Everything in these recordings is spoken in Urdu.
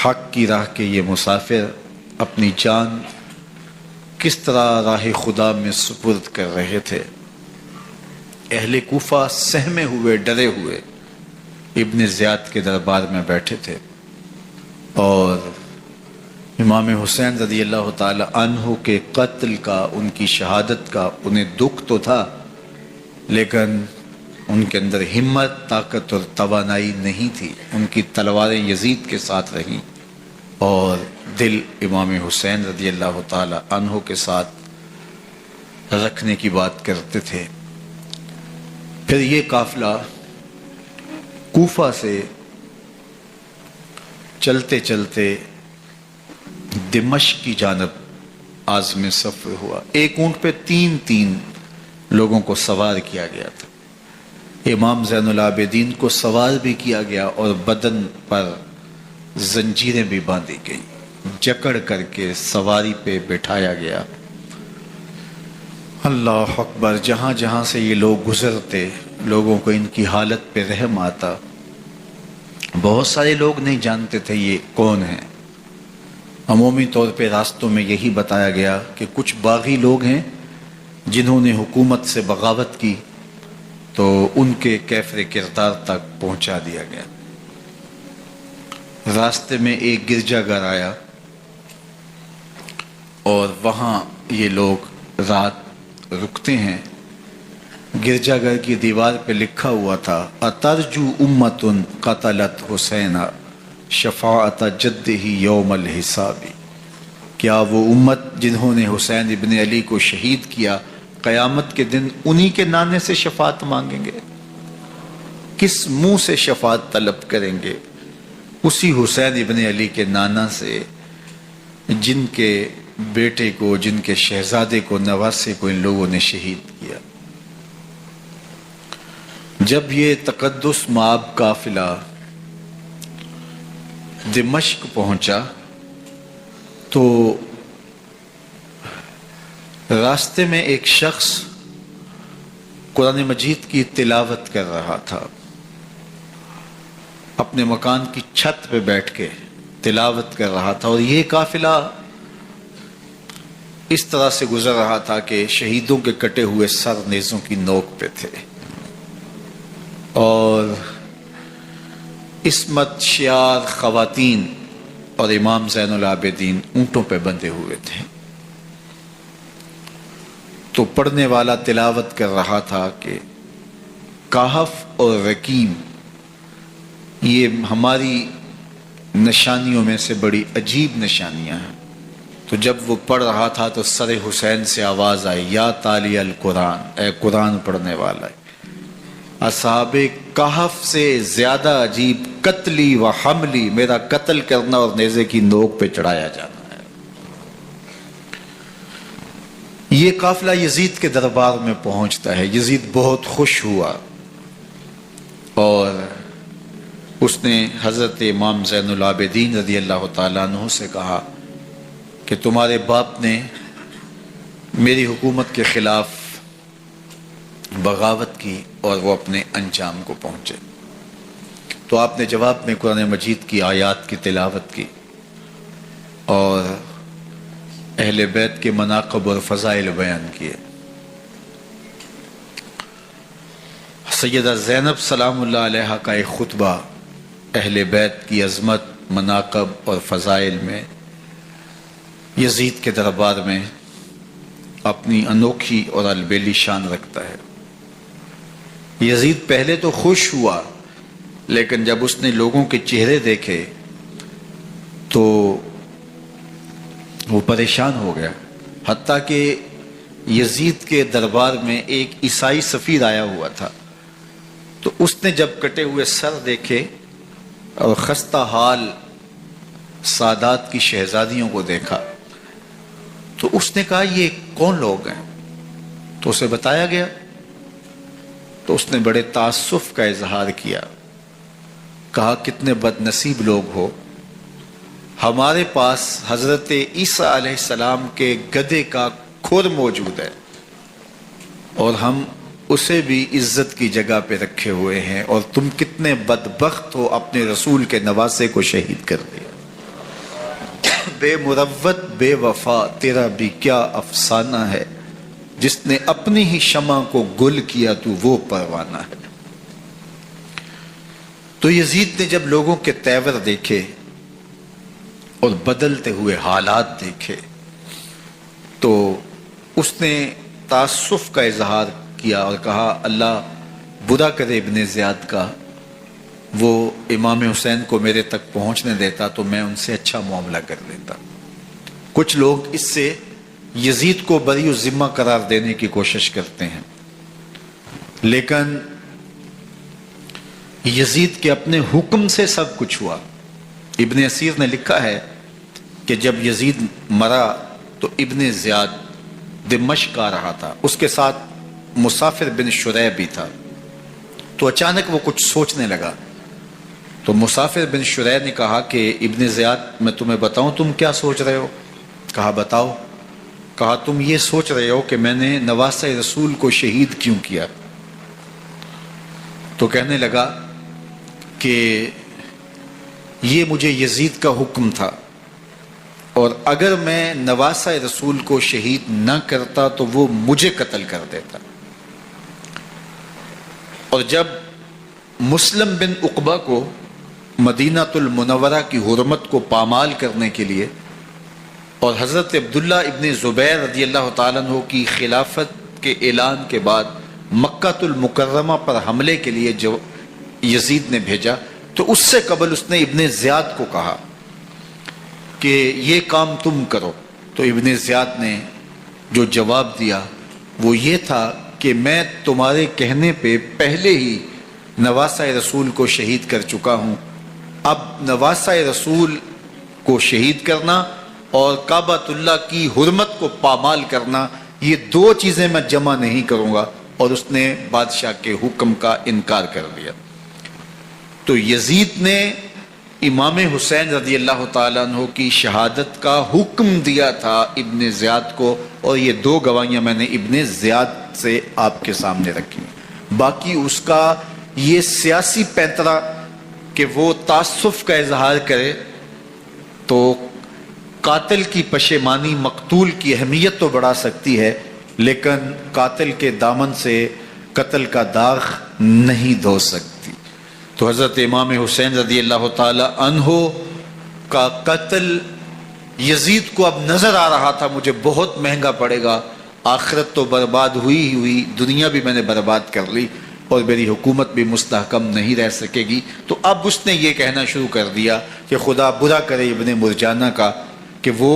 حق کی راہ کے یہ مسافر اپنی جان کس طرح راہ خدا میں سپرد کر رہے تھے۔ اہل کوفہ سہمے ہوئے ڈرے ہوئے ابن زیاد کے دربار میں بیٹھے تھے، اور امام حسین رضی اللہ تعالی عنہ کے قتل کا، ان کی شہادت کا انہیں دکھ تو تھا، لیکن ان کے اندر ہمت، طاقت اور توانائی نہیں تھی۔ ان کی تلواریں یزید کے ساتھ رہیں اور دل امام حسین رضی اللہ تعالی عنہ کے ساتھ رکھنے کی بات کرتے تھے۔ پھر یہ قافلہ کوفہ سے چلتے چلتے دمشق کی جانب عازم سفر ہوا۔ ایک اونٹ پہ تین لوگوں کو سوار کیا گیا تھا۔ امام زین العابدین کو سوار بھی کیا گیا اور بدن پر زنجیریں بھی باندھی گئی، جکڑ کر کے سواری پہ بٹھایا گیا۔ اللہ اکبر! جہاں جہاں سے یہ لوگ گزرتے، لوگوں کو ان کی حالت پہ رحم آتا۔ بہت سارے لوگ نہیں جانتے تھے یہ کون ہیں۔ عمومی طور پہ راستوں میں یہی بتایا گیا کہ کچھ باغی لوگ ہیں جنہوں نے حکومت سے بغاوت کی، تو ان کے کیفر کردار تک پہنچا دیا گیا۔ راستے میں ایک گرجا گھر آیا اور وہاں یہ لوگ رات رکتے ہیں۔ گرجا گھر کی دیوار پہ لکھا ہوا تھا: اترجو امت قتلت حسین شفاعت جدہ یوم الحساب۔ کیا وہ امت جنہوں نے حسین ابن علی کو شہید کیا، قیامت کے دن انہی کے نانے سے شفاعت مانگیں گے؟ کس منہ سے شفاعت طلب کریں گے؟ اسی حسین ابن علی کے نانا سے، جن کے بیٹے کو، جن کے شہزادے کو، نواسے کو ان لوگوں نے شہید کیا۔ جب یہ تقدس مآب قافلہ دمشق پہنچا تو راستے میں ایک شخص قرآن مجید کی تلاوت کر رہا تھا، اپنے مکان کی چھت پہ بیٹھ کے تلاوت کر رہا تھا، اور یہ قافلہ اس طرح سے گزر رہا تھا کہ شہیدوں کے کٹے ہوئے سر نیزوں کی نوک پہ تھے، اور عصمت شیار خواتین اور امام زین العابدین اونٹوں پہ بندھے ہوئے تھے۔ تو پڑھنے والا تلاوت کر رہا تھا کہ کہف اور رقیم یہ ہماری نشانیوں میں سے بڑی عجیب نشانیاں ہیں۔ تو جب وہ پڑھ رہا تھا تو سر حسین سے آواز آئی: یا تالی القرآن، اے قرآن پڑھنے والا، اصحاب کہف سے زیادہ عجیب قتلی و حملی، میرا قتل کرنا اور نیزے کی نوک پہ چڑھایا جانا ہے۔ یہ قافلہ یزید کے دربار میں پہنچتا ہے۔ یزید بہت خوش ہوا اور اس نے حضرت امام زین العابدین رضی اللہ تعالیٰ عنہ سے کہا کہ تمہارے باپ نے میری حکومت کے خلاف بغاوت کی اور وہ اپنے انجام کو پہنچے۔ تو آپ نے جواب میں قرآن مجید کی آیات کی تلاوت کی اور اہل بیت کے مناقب اور فضائل بیان کیے۔ سیدہ زینب سلام اللہ علیہ کا ایک خطبہ اہل بیت کی عظمت، مناقب اور فضائل میں یزید کے دربار میں اپنی انوکھی اور البیلی شان رکھتا ہے۔ یزید پہلے تو خوش ہوا، لیکن جب اس نے لوگوں کے چہرے دیکھے تو وہ پریشان ہو گیا۔ حتیٰ کہ یزید کے دربار میں ایک عیسائی سفیر آیا ہوا تھا، تو اس نے جب کٹے ہوئے سر دیکھے اور خستہ حال سادات کی شہزادیوں کو دیکھا تو اس نے کہا یہ کون لوگ ہیں؟ تو اسے بتایا گیا، تو اس نے بڑے تاسف کا اظہار کیا، کہا کتنے بد نصیب لوگ ہو، ہمارے پاس حضرت عیسیٰ علیہ السلام کے گدھے کا کھر موجود ہے اور ہم اسے بھی عزت کی جگہ پہ رکھے ہوئے ہیں، اور تم کتنے بدبخت ہو، اپنے رسول کے نواسے کو شہید کر دیا۔ بے مروت بے وفا تیرا بھی کیا افسانہ ہے، جس نے اپنی ہی شمع کو گل کیا تو وہ پروانہ ہے۔ تو یزید نے جب لوگوں کے تیور دیکھے اور بدلتے ہوئے حالات دیکھے تو اس نے تاسف کا اظہار کیا اور کہا اللہ برا کرے ابن زیاد کا، وہ امام حسین کو میرے تک پہنچنے دیتا تو میں ان سے اچھا معاملہ کر لیتا۔ کچھ لوگ اس سے یزید کو بری ذمہ قرار دینے کی کوشش کرتے ہیں، لیکن یزید کے اپنے حکم سے سب کچھ ہوا۔ ابن اسیر نے لکھا ہے کہ جب یزید مرا تو ابن زیاد دمشق آ رہا تھا، اس کے ساتھ مسافر بن شریح بھی تھا، تو اچانک وہ کچھ سوچنے لگا۔ تو مسافر بن شریح نے کہا کہ ابن زیاد میں تمہیں بتاؤں تم کیا سوچ رہے ہو؟ کہا بتاؤ۔ کہا تم یہ سوچ رہے ہو کہ میں نے نواسہ رسول کو شہید کیوں کیا؟ تو کہنے لگا کہ یہ مجھے یزید کا حکم تھا، اور اگر میں نواسہ رسول کو شہید نہ کرتا تو وہ مجھے قتل کر دیتا۔ اور جب مسلم بن عقبہ کو مدینہ المنورہ کی حرمت کو پامال کرنے کے لیے اور حضرت عبداللہ ابن زبیر رضی اللہ تعالیٰ عنہ کی خلافت کے اعلان کے بعد مکہ المکرمہ پر حملے کے لیے جو یزید نے بھیجا، تو اس سے قبل اس نے ابن زیاد کو کہا کہ یہ کام تم کرو۔ تو ابن زیاد نے جو جواب دیا وہ یہ تھا کہ میں تمہارے کہنے پہ پہلے ہی نواسہ رسول کو شہید کر چکا ہوں، اب نواسہ رسول کو شہید کرنا اور کعبۃ اللہ کی حرمت کو پامال کرنا، یہ دو چیزیں میں جمع نہیں کروں گا، اور اس نے بادشاہ کے حکم کا انکار کر دیا۔ تو یزید نے امام حسین رضی اللہ تعالیٰ عنہ کی شہادت کا حکم دیا تھا ابن زیاد کو، اور یہ دو گواہیاں میں نے ابن زیاد سے آپ کے سامنے رکھی۔ باقی اس کا یہ سیاسی پینترا کہ وہ تعصب کا اظہار کرے، تو قاتل کی پشیمانی مقتول کی اہمیت تو بڑھا سکتی ہے، لیکن قاتل کے دامن سے قتل کا داغ نہیں دھو سکتی۔ تو حضرت امام حسین رضی اللہ تعالی عنہ کا قتل یزید کو اب نظر آ رہا تھا مجھے بہت مہنگا پڑے گا، آخرت تو برباد ہوئی ہی ہوئی، دنیا بھی میں نے برباد کر لی اور میری حکومت بھی مستحکم نہیں رہ سکے گی۔ تو اب اس نے یہ کہنا شروع کر دیا کہ خدا برا کرے ابن مرجانہ کا کہ وہ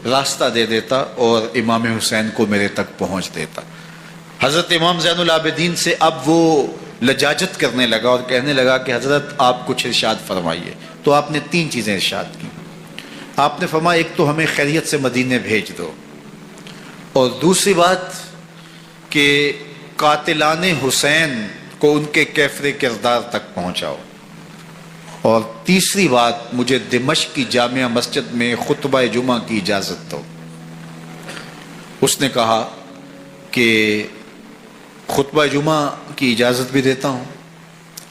راستہ دے دیتا اور امام حسین کو میرے تک پہنچ دیتا۔ حضرت امام زین العابدین سے اب وہ لجاجت کرنے لگا اور کہنے لگا کہ حضرت آپ کچھ ارشاد فرمائیے۔ تو آپ نے تین چیزیں ارشاد کی۔ آپ نے فرمایا ایک تو ہمیں خیریت سے مدینے بھیج دو، اور دوسری بات کہ قاتلان حسین کو ان کے کیفر کردار تک پہنچاؤ، اور تیسری بات مجھے دمشق کی جامعہ مسجد میں خطبہ جمعہ کی اجازت دو۔ اس نے کہا کہ خطبہ جمعہ کی اجازت بھی دیتا ہوں،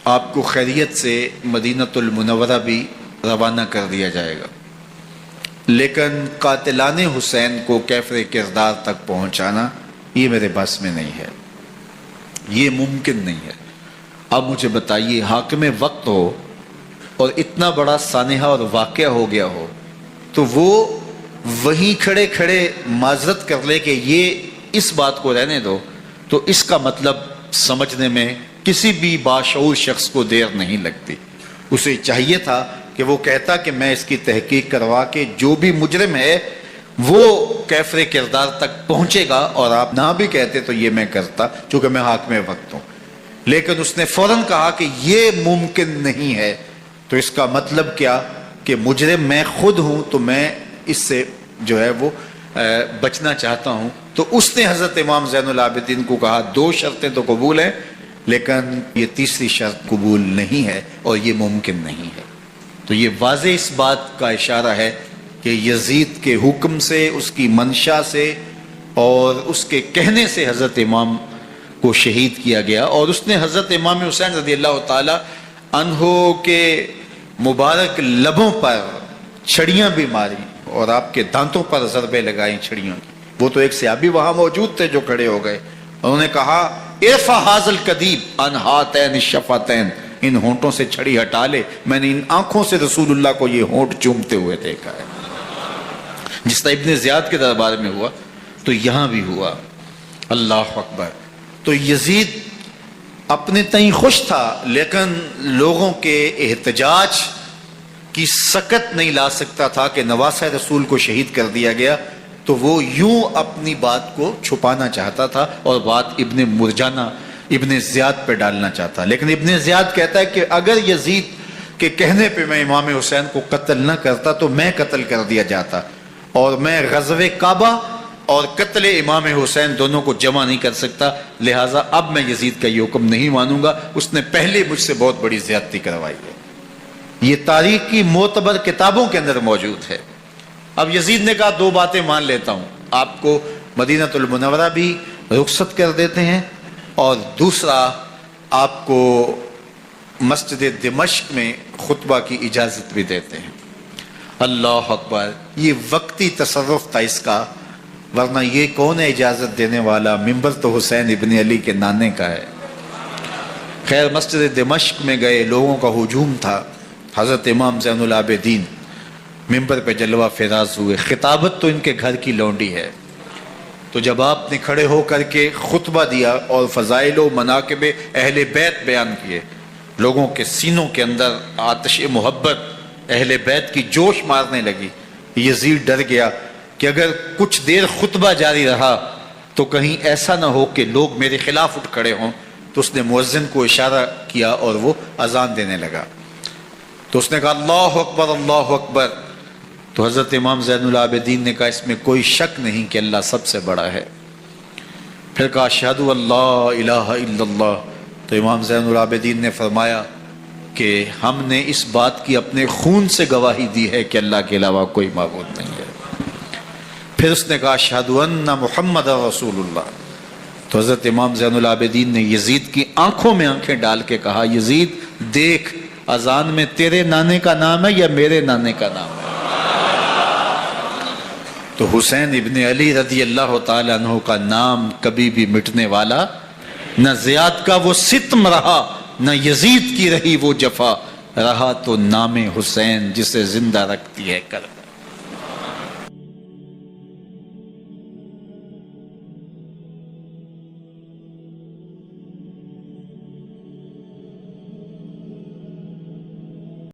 آپ کو خیریت سے مدینہ المنورہ بھی روانہ کر دیا جائے گا، لیکن قاتلان حسین کو کیفر کردار تک پہنچانا یہ میرے بس میں نہیں ہے، یہ ممکن نہیں ہے۔ اب مجھے بتائیے حاکم وقت ہو اور اتنا بڑا سانحہ اور واقعہ ہو گیا ہو تو وہ وہیں کھڑے کھڑے معذرت کر لے کہ یہ اس بات کو رہنے دو، تو اس کا مطلب سمجھنے میں کسی بھی باشعور شخص کو دیر نہیں لگتی۔ اسے چاہیے تھا کہ وہ کہتا کہ میں اس کی تحقیق کروا کے جو بھی مجرم ہے وہ کیفر کردار تک پہنچے گا، اور آپ نہ بھی کہتے تو یہ میں کرتا چونکہ میں حاکم وقت ہوں۔ لیکن اس نے فوراً کہا کہ یہ ممکن نہیں ہے، تو اس کا مطلب کیا کہ مجرم میں خود ہوں، تو میں اس سے جو ہے وہ بچنا چاہتا ہوں۔ تو اس نے حضرت امام زین العابدین کو کہا دو شرطیں تو قبول ہیں، لیکن یہ تیسری شرط قبول نہیں ہے اور یہ ممکن نہیں ہے۔ تو یہ واضح اس بات کا اشارہ ہے کہ یزید کے حکم سے، اس کی منشا سے اور اس کے کہنے سے حضرت امام کو شہید کیا گیا، اور اس نے حضرت امام حسین رضی اللہ تعالی عنہ کے مبارک لبوں پر چھڑیاں بھی ماری اور آپ کے دانتوں پر ضربے لگائیں چھڑیوں کی۔ وہ تو ایک صحابی وہاں موجود تھے جو کھڑے ہو گئے، انہوں نے کہا ارفع ھذا الکدیب عن ھاتین الشفتین، ان ہونٹوں سے چھڑی ہٹا لے، میں نے ان آنکھوں سے رسول اللہ کو یہ ہونٹ چومتے ہوئے دیکھا ہے۔ جس طرح ابن زیاد کے دربار میں ہوا تو یہاں بھی ہوا۔ اللہ اکبر۔ تو یزید اپنے تئیں خوش تھا، لیکن لوگوں کے احتجاج کی سکت نہیں لا سکتا تھا کہ نواسہ رسول کو شہید کر دیا گیا، تو وہ یوں اپنی بات کو چھپانا چاہتا تھا اور بات ابن مرجانہ ابن زیاد پہ ڈالنا چاہتا۔ لیکن ابن زیاد کہتا ہے کہ اگر یزید کے کہنے پہ میں امام حسین کو قتل نہ کرتا تو میں قتل کر دیا جاتا، اور میں غزوہ کعبہ اور قتل امام حسین دونوں کو جمع نہیں کر سکتا، لہٰذا اب میں یزید کا یہ حکم نہیں مانوں گا، اس نے پہلے مجھ سے بہت بڑی زیادتی کروائی ہے۔ یہ تاریخ کی معتبر کتابوں کے اندر موجود ہے۔ اب یزید نے کہا دو باتیں مان لیتا ہوں، آپ کو مدینہ المنورہ بھی رخصت کر دیتے ہیں، اور دوسرا آپ کو مسجد دمشق میں خطبہ کی اجازت بھی دیتے ہیں۔ اللہ اکبر۔ یہ وقتی تصرف تھا اس کا، ورنہ یہ کون ہے اجازت دینے والا؟ ممبر تو حسین ابن علی کے نانے کا ہے۔ خیر مسجد دمشق میں گئے، لوگوں کا ہجوم تھا، حضرت امام زین العابدین ممبر پہ جلوہ فراز ہوئے۔ خطابت تو ان کے گھر کی لونڈی ہے، تو جب آپ نے کھڑے ہو کر کے خطبہ دیا اور فضائل و مناقب اہل بیت بیان کیے، لوگوں کے سینوں کے اندر آتش محبت اہل بیت کی جوش مارنے لگی۔ یزید ڈر گیا کہ اگر کچھ دیر خطبہ جاری رہا تو کہیں ایسا نہ ہو کہ لوگ میرے خلاف اٹھ کھڑے ہوں، تو اس نے مؤذن کو اشارہ کیا اور وہ اذان دینے لگا۔ تو اس نے کہا اللہ اکبر اللہ اکبر، تو حضرت امام زین العابدین نے کہا اس میں کوئی شک نہیں کہ اللہ سب سے بڑا ہے۔ پھر کہا اشہد ان لا الہ الا اللہ، تو امام زین العابدین نے فرمایا کہ ہم نے اس بات کی اپنے خون سے گواہی دی ہے کہ اللہ کے علاوہ کوئی معبود نہیں ہے۔ پھر اس نے کہا اشہد ان محمد رسول اللہ، تو حضرت امام زین العابدین نے یزید کی آنکھوں میں آنکھیں ڈال کے کہا یزید دیکھ، اذان میں تیرے نانے کا نام ہے یا میرے نانے کا نام ہے؟ تو حسین ابن علی رضی اللہ تعالیٰ عنہ کا نام کبھی بھی مٹنے والا نہ زیاد کا وہ ستم رہا، نہ یزید کی رہی وہ جفا، رہا تو نام حسین جسے زندہ رکھتی ہے کربلا۔